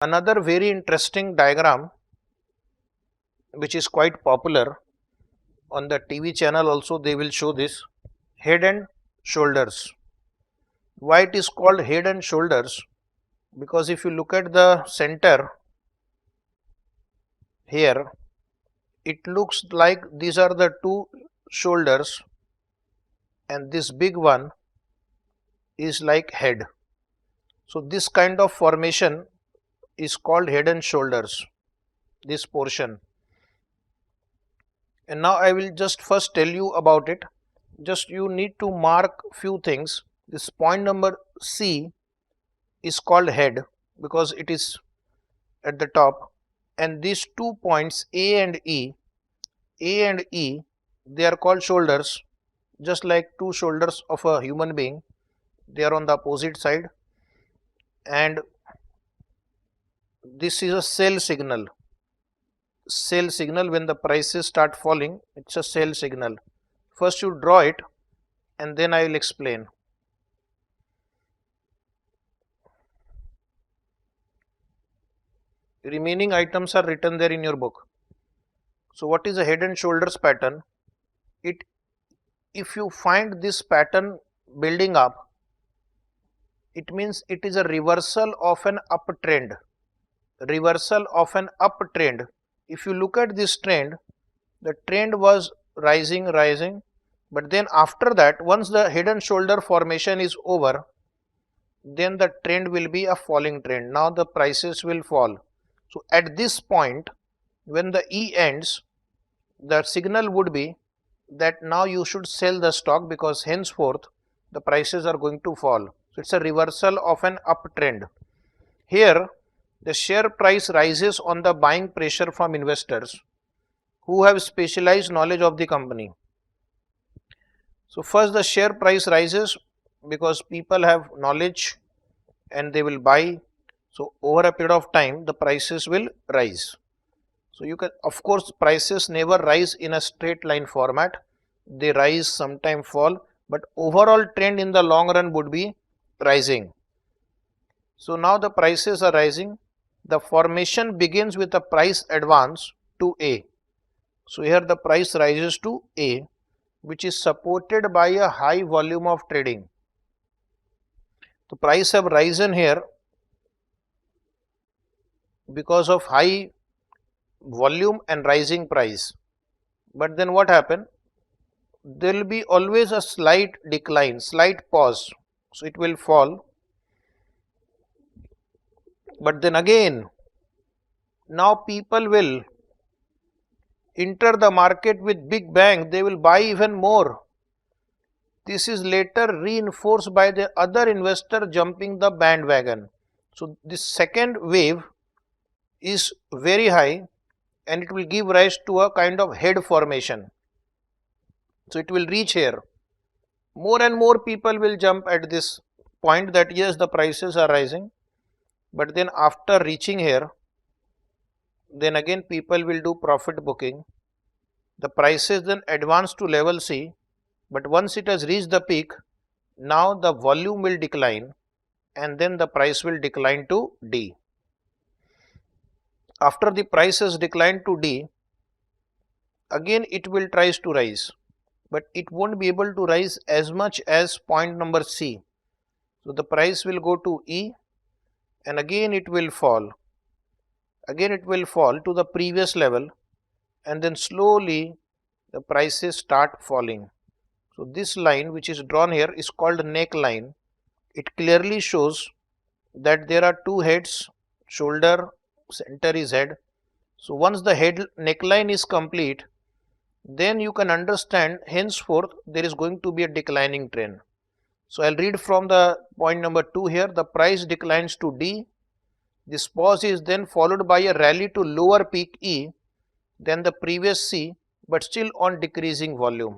Another very interesting diagram which is quite popular on the TV channel also, they will show this head and shoulders. Why it is called head and shoulders? Because if you look at the center here, it looks like these are the two shoulders and this big one is like head. So this kind of formation is called head and shoulders, this portion. And now I will just first tell you about it. Just you need to mark few things. This point number C is called head because it is at the top, and these 2 points A and E, they are called shoulders, just like two shoulders of a human being. They are on the opposite side, and this is a sell signal. Sell signal, when the prices start falling, it's a sell signal. First you draw it and then I will explain. Remaining items are written there in your book. So what is a head and shoulders pattern? If you find this pattern building up, it means it is a reversal of an uptrend. Reversal of an uptrend. If you look at this trend, the trend was rising, but then after that, once the head and shoulder formation is over, then the trend will be a falling trend. Now the prices will fall. So at this point, when the E ends, the signal would be that now you should sell the stock because henceforth the prices are going to fall. So it's a reversal of an uptrend. Here the share price rises on the buying pressure from investors who have specialized knowledge of the company. So first the share price rises because people have knowledge and they will buy. So over a period of time the prices will rise. So you can, of course, prices never rise in a straight line format. They rise, sometime fall, but overall trend in the long run would be rising. So now the prices are rising. The formation begins with a price advance to A. So here the price rises to A, which is supported by a high volume of trading. The price have risen here because of high volume and rising price. But then what happened? There will be always a slight decline, slight pause. So it will fall. But then again, now people will enter the market with big bang. They will buy even more. This is later reinforced by the other investor jumping the bandwagon. So this second wave is very high and it will give rise to a kind of head formation. So it will reach here. More and more people will jump at this point that yes, the prices are rising. But then after reaching here, then again people will do profit booking. The prices then advance to level C, but once it has reached the peak, now the volume will decline and then the price will decline to D. After the price has declined to D, again it will try to rise, but it won't be able to rise as much as point number C. So the price will go to E and again it will fall. Again it will fall to the previous level and then slowly the prices start falling. So this line which is drawn here is called neckline. It clearly shows that there are two heads, shoulder, center is head. So once the head neckline is complete, then you can understand henceforth there is going to be a declining trend. So I'll read from the point number 2 here. The price declines to D. This pause is then followed by a rally to lower peak E than the previous C, but still on decreasing volume.